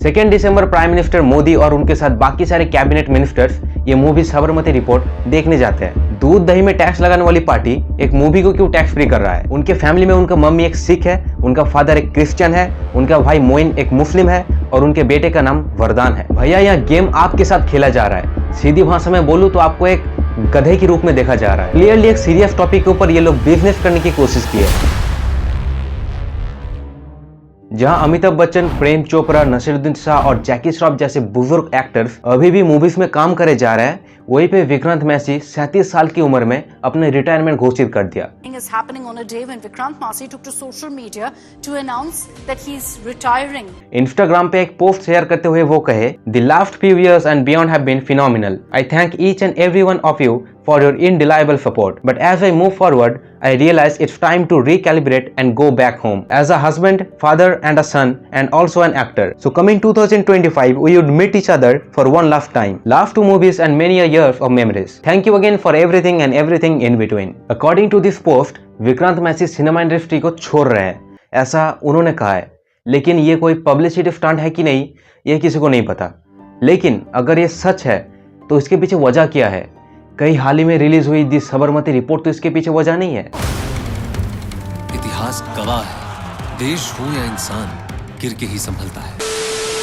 2 दिसंबर prime minister Modi और उनके साथ बाकी सारे कैबिनेट मिनिस्टर्स ये मूवी साबरमती रिपोर्ट देखने जाते हैं। दूध दही में टैक्स लगाने वाली पार्टी एक मूवी को क्यों टैक्स फ्री कर रहा है। उनके फैमिली में उनका मम्मी एक सिख है, उनका फादर एक क्रिश्चियन है, उनका भाई मोइन एक मुस्लिम है और उनके बेटे का नाम वरदान है। भैया यहाँ गेम आपके साथ खेला जा रहा है। सीधी भाषा में बोलूं तो आपको एक गधे के रूप में देखा जा रहा है। क्लियरली एक सीरियस टॉपिक के ऊपर ये लोग बिजनेस करने की कोशिश की है। जहां अमिताभ बच्चन, प्रेम चोपड़ा, नसीरुद्दीन शाह और जैकी श्रॉफ जैसे बुजुर्ग एक्टर्स अभी भी मूवीज में काम करे जा रहे हैं, वहीं पे विक्रांत मैसी 37 साल की उम्र में अपने रिटायरमेंट घोषित कर दिया। is happening on a day when Vikrant Massey took to social media to announce that he's retiring. Instagram पे एक पोस्ट शेयर करते हुए वो कहे, The last few years and beyond have been phenomenal. I thank each and every one of you for your indelible support. But as I move forward, I realize it's time to recalibrate and go back home. As a husband, father and a son and also an actor. So coming 2025, we would meet each other for one last time. Last two movies and many a years of memories. Thank you again for everything and everything in between. According to this post, Vikrant Massey cinema industry को छोड़ रहे हैं, ऐसा उन्होंने कहा है। लेकिन ये कोई पब्लिसिटी स्टंट है कि नहीं, ये किसी को नहीं पता। लेकिन अगर ये सच है तो इसके पीछे वजह क्या है? कई हाल ही में रिलीज हुई दी साबरमती रिपोर्ट तो इसके पीछे वजह नहीं है। इतिहास गवाह है, देश हो या इंसान गिर के ही संभलता है।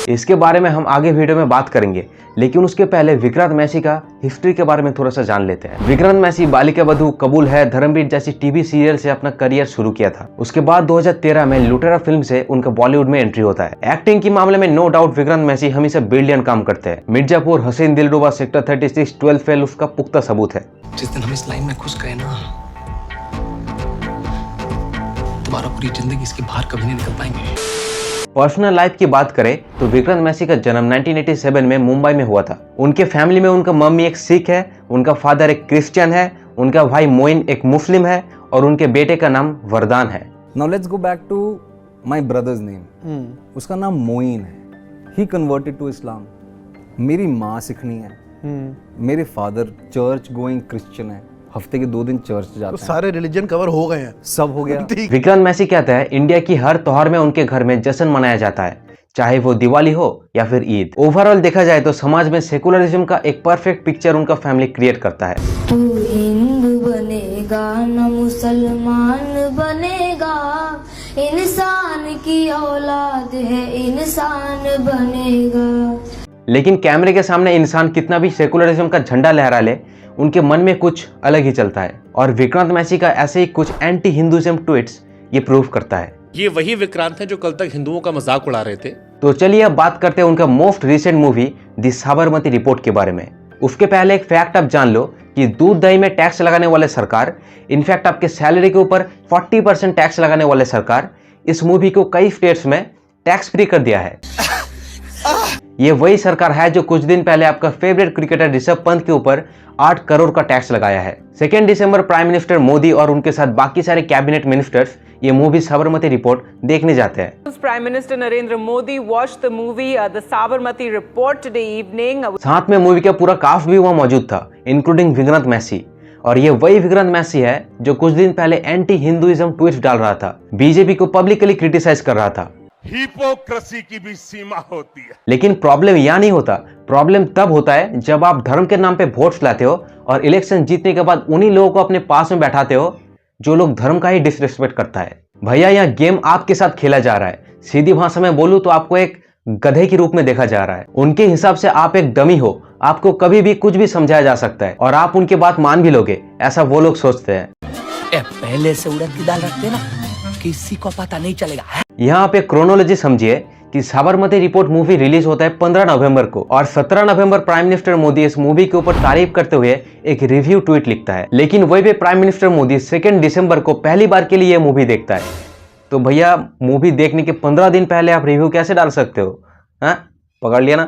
इसके बारे में हम आगे वीडियो में बात करेंगे, लेकिन उसके पहले विक्रांत मैसी का हिस्ट्री के बारे में थोड़ा सा जान लेते हैं। विक्रांत मैसी बालिका बधू, कबूल है, धर्मवीर जैसी टीवी सीरियल से अपना करियर शुरू किया था। उसके बाद 2013 में लुटेरा फिल्म से उनका बॉलीवुड में एंट्री होता है। एक्टिंग के मामले में नो डाउट विक्रांत मैसी हमेशा ब्रिलियंट काम करते हैं। मिर्जापुर, हसीन दिलरुबा, सेक्टर 36, 12 फेल उसका पुख्ता सबूत है। जिस दिन हम इस लाइन में घुस गए ना, तुम्हारा पूरी जिंदगी इसके बाहर कभी नहीं निकल पाएंगे। पर्सनल लाइफ की बात करें तो विक्रांत मैसी का जन्म 1987 में मुंबई में हुआ था। उनके फैमिली में उनका मम्मी एक सिख है, उनका फादर एक क्रिश्चियन है, उनका भाई मोइन एक मुस्लिम है और उनके बेटे का नाम वरदान है। Now let's go back to my brother's name. उसका नाम मोइन है। He converted to Islam. मेरी माँ सिखनी है। मेरे फादर चर्च गोइंग क्रिश्चियन है, हफ्ते के 2 दिन चर्च जाते हैं। सारे रिलीजन कवर हो गए हैं, सब हो गया। विक्रांत मैसी कहता है इंडिया की हर त्योहार में उनके घर में जश्न मनाया जाता है, चाहे वो दिवाली हो या फिर ईद। ओवरऑल देखा जाए तो समाज में सेकुलरिज्म का एक परफेक्ट पिक्चर उनका फैमिली क्रिएट करता है। तू हिंदू बनेगा न मुसलमान बनेगा, इंसान की औलाद है इंसान बनेगा। लेकिन कैमरे के सामने इंसान कितना भी सेकुलरिज्म का झंडा लहरा ले, उनके मन में कुछ अलग ही चलता है। और विक्रांत मैसी का ऐसे ही कुछ एंटी हिंदुइज्म ट्वीट्स ये प्रूव करता है। ये वही विक्रांत हैं जो कल तक हिंदुओं का मजाक उड़ा रहे थे। तो चलिए अब बात करते हैं उनका मोस्ट रिसेंट मूवी दी साबरमती रिपोर्ट के बारे में। उसके पहले एक फैक्ट आप जान लो कि दूध दही में टैक्स लगाने वाले सरकार, इनफैक्ट आपके सैलरी के ऊपर 40% टैक्स लगाने वाले सरकार, इस मूवी को कई स्टेट्स में टैक्स फ्री कर दिया है। ये वही सरकार है जो कुछ दिन पहले आपका फेवरेट क्रिकेटर ऋषभ पंत के ऊपर 8 करोड़ का टैक्स लगाया है। 2 दिसंबर प्राइम मिनिस्टर मोदी और उनके साथ बाकी सारे कैबिनेट मिनिस्टर्स ये मूवी साबरमती रिपोर्ट देखने जाते हैं। Prime Minister Narendra Modi watched the movie The Sabarmati Report today evening. साथ में मूवी का पूरा कास्ट भी वहाँ मौजूद था, इंक्लूडिंग विक्रांत मैसी। और ये वही विक्रांत मैसी है जो कुछ दिन पहले एंटी हिंदुइज्म ट्वीट्स डाल रहा था, बीजेपी को पब्लिकली क्रिटिसाइज कर रहा था। हिपोक्रेसी की भी सीमा होती है। लेकिन प्रॉब्लम यहाँ नहीं होता। प्रॉब्लम तब होता है जब आप धर्म के नाम पे वोट्स लाते हो और इलेक्शन जीतने के बाद उन्हीं लोगों को अपने पास में बैठाते हो जो लोग धर्म का ही डिसरिस्पेक्ट करता है। भैया यहाँ गेम आपके साथ खेला जा रहा है। सीधी भाषा में बोलूं तो आपको एक गधे के रूप में देखा जा रहा है। उनके हिसाब से आप एक डमी हो, आपको कभी भी कुछ भी समझाया जा सकता है और आप उनकी बात मान भी लोगे, ऐसा वो लोग सोचते हैं। पहले से उड़द की दाल रखते ना, किसी को पता नहीं चलेगा। यहाँ आप एक क्रोनोलॉजी समझिए कि साबरमती रिपोर्ट मूवी रिलीज होता है 15 नवंबर को और 17 नवंबर प्राइम मिनिस्टर मोदी इस मूवी के ऊपर तारीफ करते हुए एक रिव्यू ट्वीट लिखता है। लेकिन वही भी प्राइम मिनिस्टर मोदी 2 दिसंबर को पहली बार के लिए ये मूवी देखता है। तो भैया मूवी देखने के 15 दिन पहले आप रिव्यू कैसे डाल सकते हो? हाँ, पकड़ लिया ना?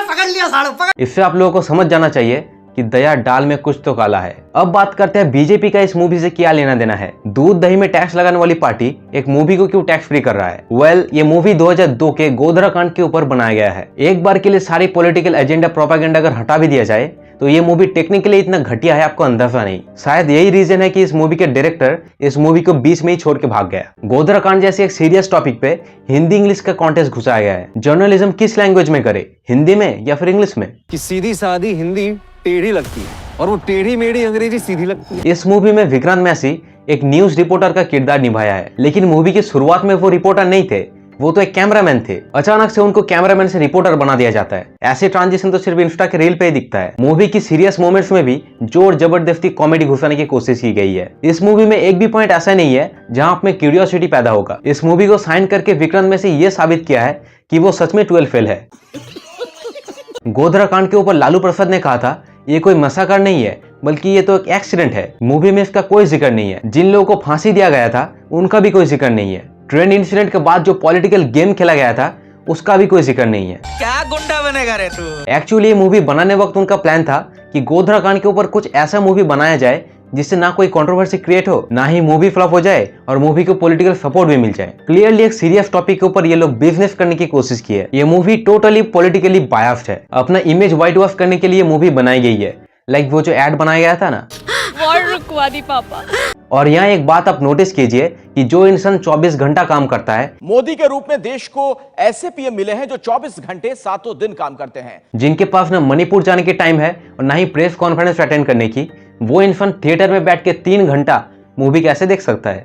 पकड़ लिया सालो। इससे आप लोगों को समझ जाना चाहिए कि दया डाल में कुछ तो काला है। अब बात करते हैं बीजेपी का इस मूवी से क्या लेना देना है। दूध दही में टैक्स लगाने वाली पार्टी एक मूवी को क्यों टैक्स फ्री कर रहा है? वेल, ये मूवी 2002 के गोधरा कांड के ऊपर बनाया गया है। एक बार के लिए सारी पॉलिटिकल एजेंडा प्रोपेगेंडा अगर हटा भी दिया जाए तो ये मूवी टेक्निकली इतना घटिया है आपको अंदाजा नहीं। शायद यही रीजन है कि इस मूवी के डायरेक्टर इस मूवी को बीच में ही छोड़ के भाग गया। गोधरा कांड जैसे एक सीरियस टॉपिक पे हिंदी इंग्लिश का कॉन्टेस्ट घुसाया गया है। जर्नलिज्म किस लैंग्वेज में करे, हिंदी में या फिर इंग्लिश में? कि सीधी सादी हिंदी टेढ़ी लगती है और वो टेढ़ी मेढ़ी अंग्रेजी सीधी लगती है। इस मूवी में विक्रांत मैसी एक न्यूज रिपोर्टर का किरदार निभाया है, लेकिन मूवी की शुरुआत में वो रिपोर्टर नहीं थे, वो तो एक कैमरामैन थे। अचानक से उनको कैमरामैन से रिपोर्टर बना दिया जाता है। ऐसे ट्रांजिशन तो सिर्फ इंस्टा के रील पे ही दिखता है। मूवी की सीरियस मोमेंट्स में भी जोर जबरदस्ती कॉमेडी घुसाने की कोशिश की गई है। इस मूवी में एक भी पॉइंट ऐसा नहीं है जहां आप में क्यूरियोसिटी पैदा होगा। इस मूवी को साइन करके विक्रांत मैसी ये साबित किया है कि वो सच में 12 फेल है। गोधरा कांड के ऊपर लालू प्रसाद ने कहा था ये कोई मसाकर नहीं है, बल्कि ये तो एक एक्सीडेंट है। मूवी में इसका कोई जिक्र नहीं है। जिन लोगों को फांसी दिया गया था उनका भी कोई जिक्र नहीं है। ट्रेन इंसिडेंट के बाद जो पॉलिटिकल गेम खेला गया था उसका भी कोई जिक्र नहीं है। क्या गुंडा बनेगा रे तू? एक्चुअली ये मूवी बनाने वक्त उनका प्लान था कि गोधरा कांड के ऊपर कुछ ऐसा मूवी बनाया जाए जिससे ना कोई कंट्रोवर्सी क्रिएट हो, ना ही मूवी फ्लॉप हो जाए और मूवी को पॉलिटिकल सपोर्ट भी मिल जाए। क्लियरली एक सीरियस टॉपिक के ऊपर ये लोग बिजनेस करने की कोशिश की है। ये मूवी टोटली पॉलिटिकली बायस्ड है। अपना इमेज व्हाइट वॉश करने के लिए मूवी बनाई गई है। लाइक वो जो एड बनाया गया था ना, वॉर रुकवा दी पापा। और यहाँ एक बात आप नोटिस कीजिए कि जो इंसान 24 घंटा काम करता है, मोदी के रूप में देश को ऐसे पीएम मिले हैं जो 24 घंटे 7 दिन काम करते हैं। जिनके पास ना मणिपुर जाने की टाइम है और ना ही प्रेस कॉन्फ्रेंस अटेंड करने की, वो इंसान थिएटर में बैठ के 3 घंटा मूवी कैसे देख सकता है?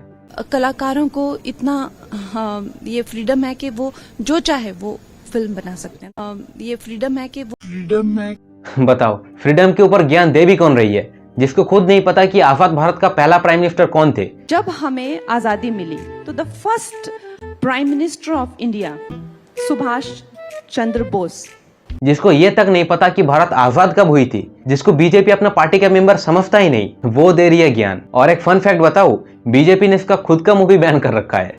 कलाकारों को इतना ये फ्रीडम है कि वो जो चाहे वो फिल्म बना सकते हैं। ये फ्रीडम है कि वो फ्रीडम है। बताओ, फ्रीडम के ऊपर ज्ञान दे भी कौन रही है, जिसको खुद नहीं पता कि आजाद भारत का पहला प्राइम मिनिस्टर कौन थे। जब हमें आजादी मिली तो the first prime minister of India Subhash Chandra Bose, जिसको ये तक नहीं पता कि भारत आजाद कब हुई थी, जिसको बीजेपी अपना पार्टी का मेंबर समझता ही नहीं, वो दे रही है ज्ञान। और एक फन फैक्ट बताओ, बीजेपी ने इसका खुद का मूवी बैन कर रखा है।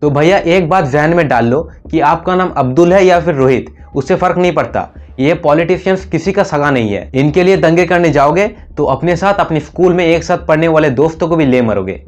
तो भैया एक बात ध्यान में डाल लो कि आपका नाम अब्दुल है या फिर रोहित, उससे फर्क नहीं पड़ता। ये पॉलिटिशियंस किसी का सगा नहीं है। इनके लिए दंगे करने जाओगे तो अपने साथ अपने स्कूल में एक साथ पढ़ने वाले दोस्तों को भी ले मरोगे।